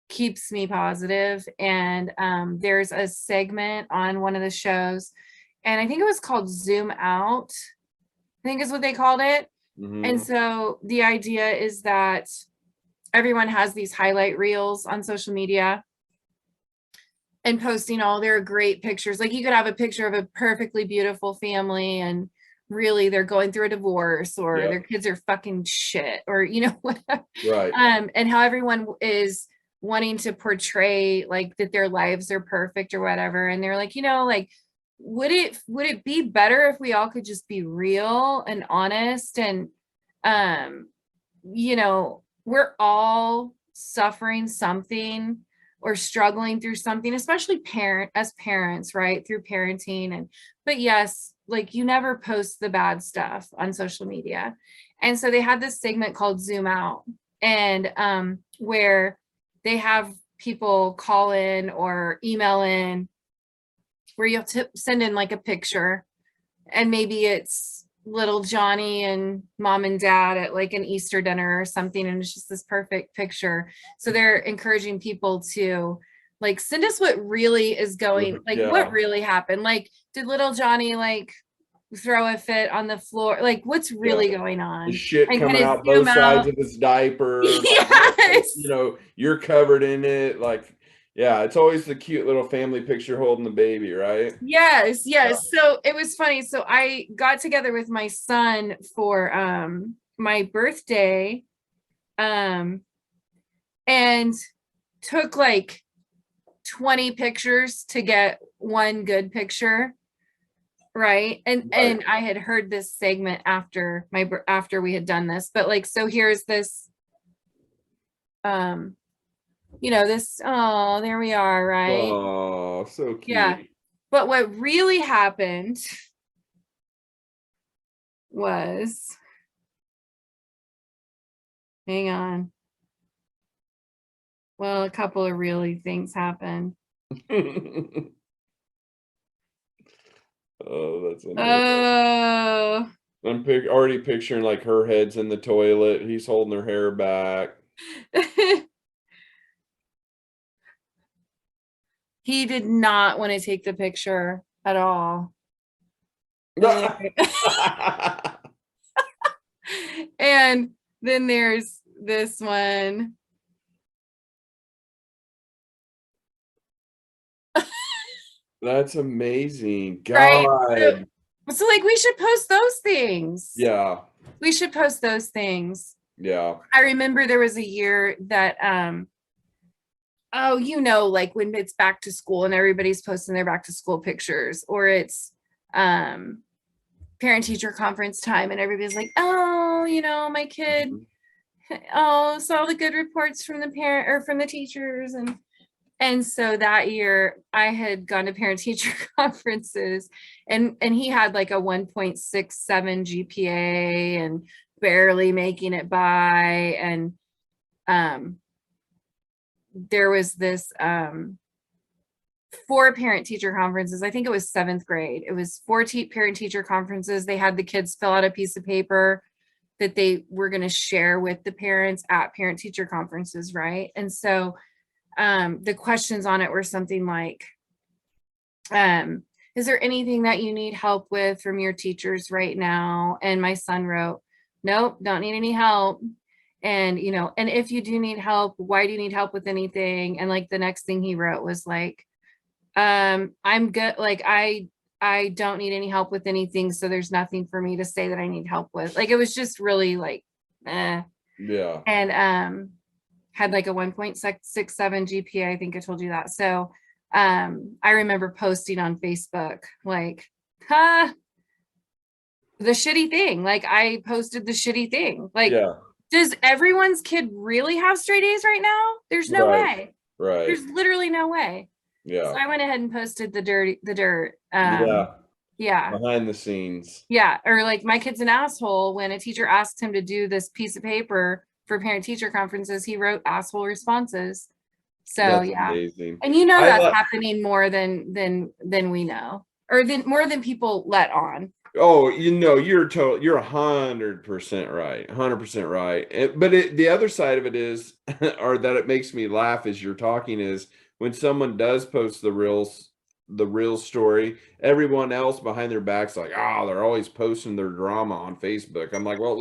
keeps me positive. And there's a segment on one of the shows, and I think it was called Zoom Out, I think is what they called it. Mm-hmm. And so the idea is that everyone has these highlight reels on social media and posting all their great pictures. Like, you could have a picture of a perfectly beautiful family and really they're going through a divorce, or their kids are fucking shit, or whatever. Right. And how everyone is wanting to portray like that their lives are perfect or whatever. And they're like, like, would it be better if we all could just be real and honest and um we're all suffering something or struggling through something, especially as parents, right? Through parenting. But yes, like you never post the bad stuff on social media. And so they had this segment called Zoom Out, and where they have people call in or email in where you have to send in like a picture, and maybe it's little Johnny and mom and dad at like an Easter dinner or something, and it's just this perfect picture. So they're encouraging people to like send us what really is going, like what really happened. Like, did little Johnny like throw a fit on the floor? Like, what's really going The on? shit And coming kind of out both zoom sides out. of his diaper. Yes. You're covered in it. Like, yeah, it's always the cute little family picture holding the baby, right? Yes, yes. So it was funny. So I got together with my son for my birthday and took like 20 pictures to get one good picture, right? And I had heard this segment after we had done this, but like, so here's this this, oh, there we are, right? Oh, so cute. Yeah. But what really happened was, hang on. Well, a couple of really things happened. Oh, that's amazing. Oh. I'm already picturing like her head's in the toilet. He's holding her hair back. He did not want to take the picture at all. And then there's this one. That's amazing. Right? God. So like we should post those things. Yeah. We should post those things. Yeah. I remember there was a year that like when it's back to school and everybody's posting their back to school pictures, or it's parent teacher conference time and everybody's like, oh, my kid, oh, saw the good reports from the parent or from the teachers. And so that year I had gone to parent teacher conferences, and he had like a 1.67 GPA and barely making it by. And there was this 4 parent teacher conferences. I think it was 7th grade. It was 4 parent teacher conferences. They had the kids fill out a piece of paper that they were going to share with the parents at parent teacher conferences, right? And so the questions on it were something like, is there anything that you need help with from your teachers right now? And my son wrote, nope, don't need any help. And, and if you do need help, why do you need help with anything? And like the next thing he wrote was like, I'm good. Like, I don't need any help with anything. So there's nothing for me to say that I need help with. Like, it was just really like, eh. Yeah. And, had like a 1.67 GPA. I think I told you that. So, I remember posting on Facebook, like, the shitty thing. Like, I posted the shitty thing. Like, does everyone's kid really have straight A's right now? There's no way. Right. There's literally no way. Yeah. So I went ahead and posted the dirt. Yeah. Behind the scenes. Yeah. Or like, my kid's an asshole. When a teacher asked him to do this piece of paper for parent teacher conferences, he wrote asshole responses. So that's yeah. Amazing. And that's happening more than we know, or more than people let on. Oh, you're 100% right. 100% right. But the other side of it is, or that it makes me laugh as you're talking, is when someone does post the real story, everyone else behind their backs like, they're always posting their drama on Facebook. I'm like, well,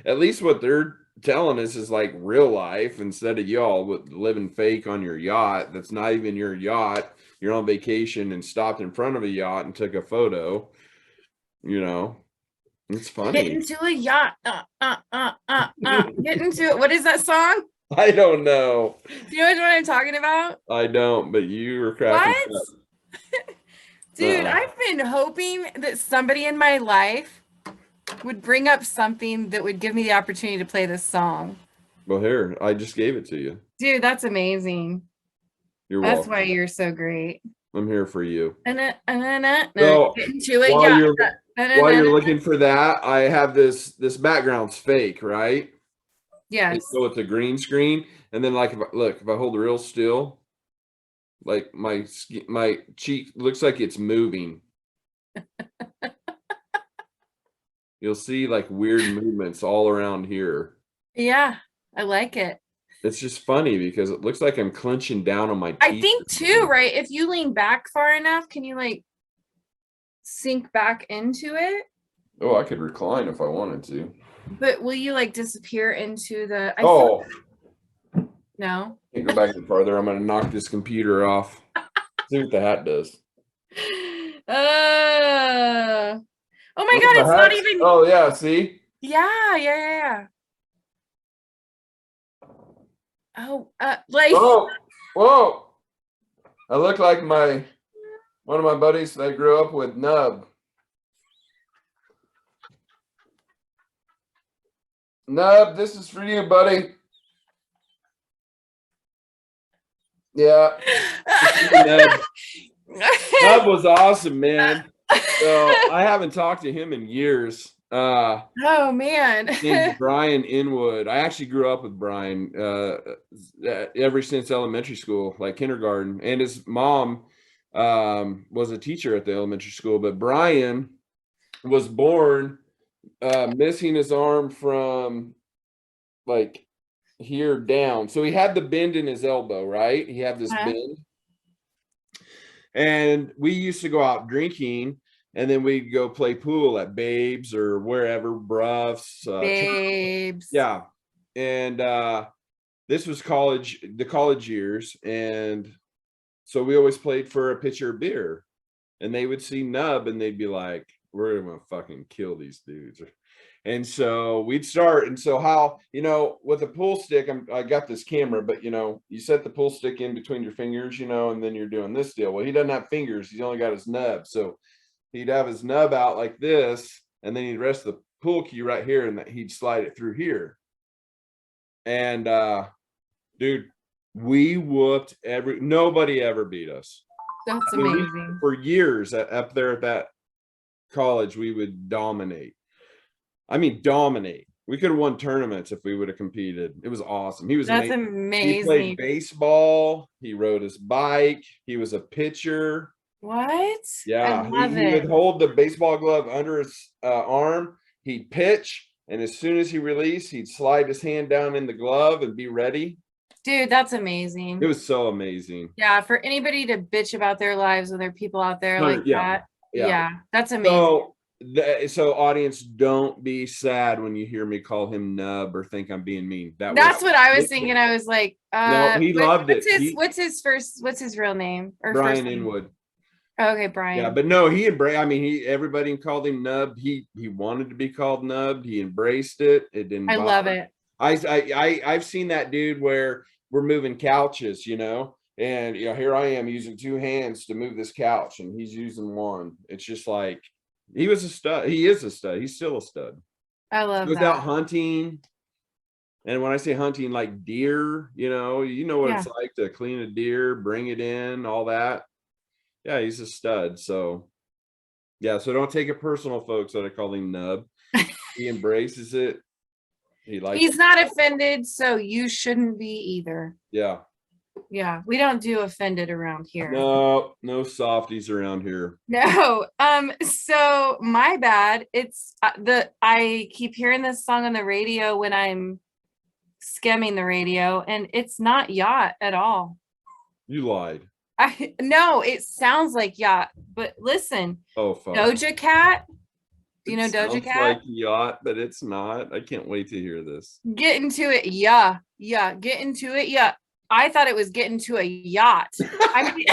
at least what they're telling us is like real life, instead of y'all living fake on your yacht. That's not even your yacht. You're on vacation and stopped in front of a yacht and took a photo. It's funny. Get into a yacht. Get into it. What is that song? I don't know. Do you know what I'm talking about? I don't, but you were cracking What? up. Dude, I've been hoping that somebody in my life would bring up something that would give me the opportunity to play this song. Well, here, I just gave it to you. Dude, that's amazing. You're That's welcome. why you're so great. I'm here for you. So Get into it. while Yeah. you're looking for that, I have this background's fake, right? And Yes. so it's a green screen, and then like if I hold it real still, like my cheek looks like it's moving. You'll see like weird movements all around here. Yeah, I like it. It's just funny because it looks like I'm clenching down on my teeth. I think too, right? If you lean back far enough, can you like sink back into it? Oh, I could recline if I wanted to. But will you like disappear into the no? Can't go back any farther. I'm gonna knock this computer off. See what the hat does. Oh my God, it's not even. Oh yeah, see? Yeah. Oh, like. Whoa. I look like one of my buddies that I grew up with, Nub. Nub, this is for you, buddy. Yeah. Nub was awesome, man. So I haven't talked to him in years. Oh man. Named Brian Inwood. I actually grew up with Brian ever since elementary school, like kindergarten, and his mom was a teacher at the elementary school. But Brian was born missing his arm from like here down. So he had the bend in his elbow, right? He had this bend. And we used to go out drinking, and then we'd go play pool at Babes or wherever, Bruffs. Babes. Yeah. And this was the college years. And so we always played for a pitcher of beer. And they would see Nub and they'd be like, we're going to fucking kill these dudes. And so we'd start. And so how, with a pool stick, I got this camera, but you set the pool stick in between your fingers, and then you're doing this deal. Well, he doesn't have fingers. He's only got his nub. So he'd have his nub out like this, and then he'd rest the pool key right here, and he'd slide it through here. And dude, we whooped nobody ever beat us. That's amazing. For years up there at that college, we would dominate. I mean, dominate. We could have won tournaments if we would have competed. It was awesome. That's amazing. He played baseball. He rode his bike. He was a pitcher. What? Yeah, he would hold the baseball glove under his arm. He'd pitch, and as soon as he released, he'd slide his hand down in the glove and be ready. Dude, that's amazing. It was so amazing. Yeah, for anybody to bitch about their lives when there are people out there like that. Yeah, that's amazing. So audience, don't be sad when you hear me call him Nub or think I'm being mean. That's what I was thinking. I was like, no, he loved it. What's his real name? Or Brian Inwood. Okay, Brian. Yeah, but no, he embraced. I mean, everybody called him Nub. He wanted to be called Nub. He embraced it. It didn't. I love it. I've seen that dude where we're moving couches, and here I am using two hands to move this couch, and he's using one. It's just like he was a stud. He is a stud. He's still a stud. I love that. He was out hunting. And when I say hunting, like deer, you know what it's like to clean a deer, bring it in, all that. Yeah, he's a stud. So, so don't take it personal, folks, that I call him Nub. He embraces it. He's not offended, so you shouldn't be either. Yeah. Yeah, we don't do offended around here. No softies around here. No. So my bad. It's I keep hearing this song on the radio when I'm skimming the radio, and it's not yacht at all. You lied. No, it sounds like yacht, but listen. Oh, fuck. Doja Cat. Do you know Doja Cat? Like yacht, but it's not. I can't wait to hear this. Get into it. Yeah. Get into it. Yeah. I thought it was getting to a yacht. I mean,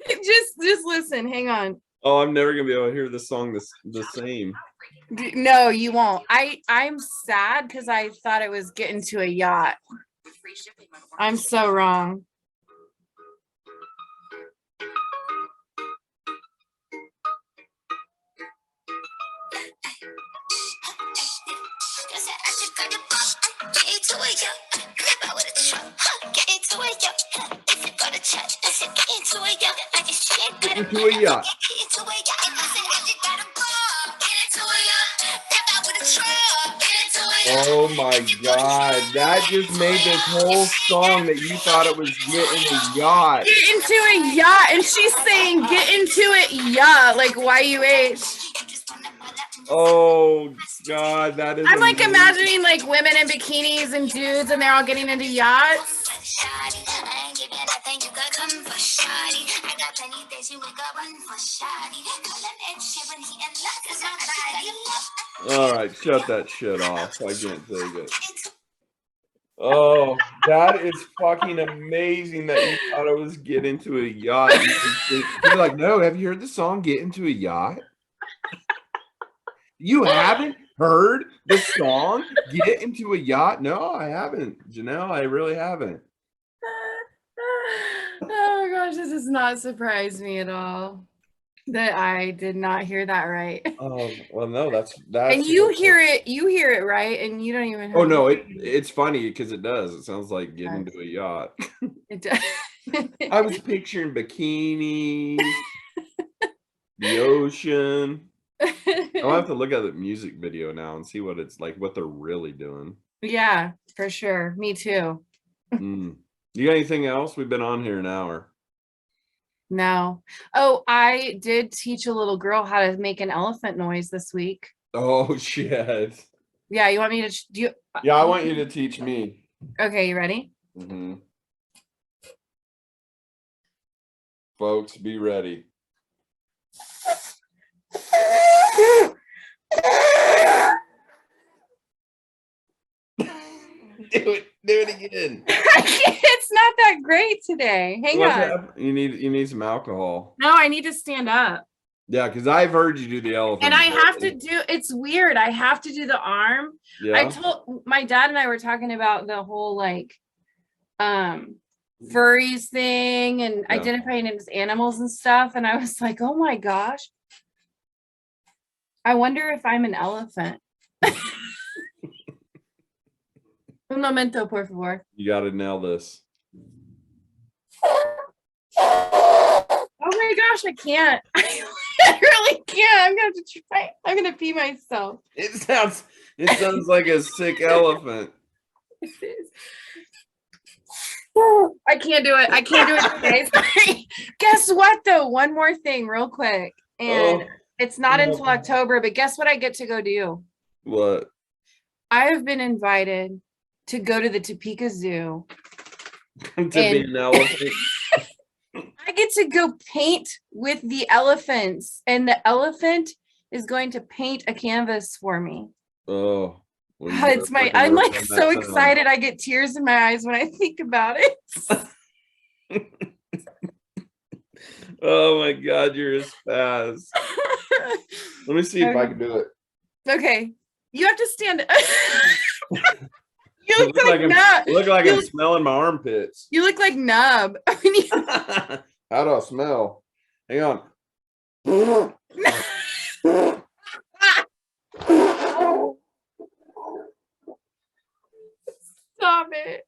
just listen. Hang on. Oh, I'm never gonna be able to hear this song the same. No, you won't. I'm sad because I thought it was getting to a yacht. I'm so wrong. Into a yacht. Oh my God. That just made this whole song that you thought it was getting a yacht. Get into a yacht. And she's saying, get into it, yacht, like YUH. Oh God, that is I'm like amazing. imagining like women in bikinis and dudes and they're all getting into yachts. All right, shut that shit off. I can't take it. Oh, that is fucking amazing that you thought it was Get Into a Yacht. You're like, no, have you heard the song Get Into a Yacht? You haven't heard the song Get Into a Yacht? No, I haven't, Janelle. I really haven't. Oh my gosh, this does not surprise me at all that I did not hear that right. Oh, well, no, that's And you hear it right, and you don't even Oh have no, it's funny because it does. It sounds like Get Yes. Into a Yacht. it does. I was picturing bikinis, the ocean. I'll have to look at the music video now and see what it's like, what they're really doing. Yeah, for sure. Me too. You got anything else? We've been on here an hour. No. Oh, I did teach a little girl how to make an elephant noise this week. Oh shit. Yeah, you want me to do you? Yeah, I want you to teach me. Okay, you ready? Folks, be ready. Do it again. It's not that great today. Hang What's on. up? You need some alcohol. No, I need to stand up. Yeah, because I've heard you do the elephant. And I have to do, it's weird. I have to do the arm. Yeah. I told my dad and I were talking about the whole like furries thing and identifying it as animals and stuff. And I was like, oh my gosh. I wonder if I'm an elephant. Un momento, por favor. You got to nail this. Oh my gosh, I can't. I really can't. I'm gonna have to try. I'm gonna pee myself. It sounds like a sick elephant. I can't do it. I can't do it today. Sorry. Guess what though? One more thing, real quick. And it's not until October, but guess what I get to go do? What? I have been invited to go to the Topeka Zoo. To be an elephant. I get to go paint with the elephants, and the elephant is going to paint a canvas for me. Oh, well, it's my, I'm like so excited. I get tears in my eyes when I think about it. Oh my God, you're a spaz. Let me see if I can do it. Okay, you have to stand. You look like Nub. Look like I'm smelling my armpits. You look like Nub. How do I smell? Hang on. Stop it.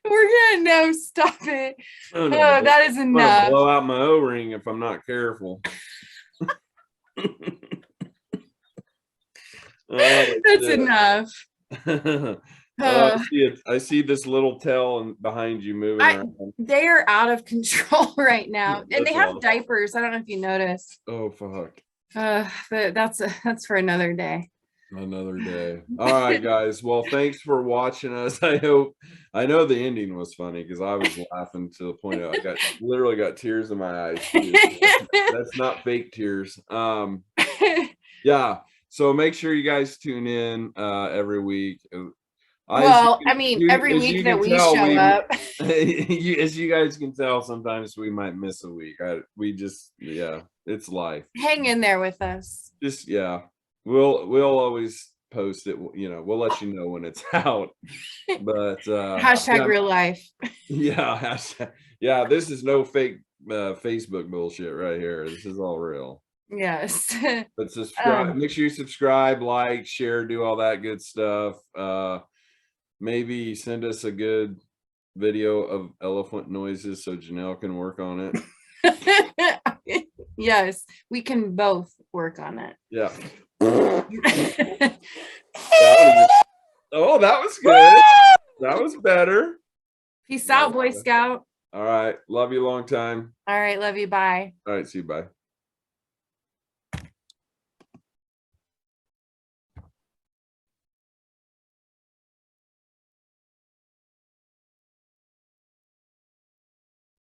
We're gonna no, stop it. Oh, no. That is enough. I'm gonna blow out my O-ring if I'm not careful. That's enough. I see this little tail behind you moving around. They are out of control right now, and they have diapers. I don't know if you noticed. Oh fuck. But that's for another day. Another day. All right, guys. Well, thanks for watching us. I know the ending was funny because I was laughing to the point of I literally got tears in my eyes. That's not fake tears. Yeah. So make sure you guys tune in every week. Well, I mean, every as you week that can we tell, show up. as you guys can tell, sometimes we might miss a week. We just, it's life. Hang in there with us. Just, we'll always post it. We'll let you know when it's out. But Hashtag real life. yeah, this is no fake Facebook bullshit right here. This is all real. Yes. But subscribe, make sure you subscribe, like, share, do all that good stuff. Maybe send us a good video of elephant noises so Janelle can work on it. Yes, we can both work on it. Yeah. Oh, that was good. That was better. Peace out, Boy Scout. All right. Love you long time. All right. Love you. Bye. All right. See you. Bye.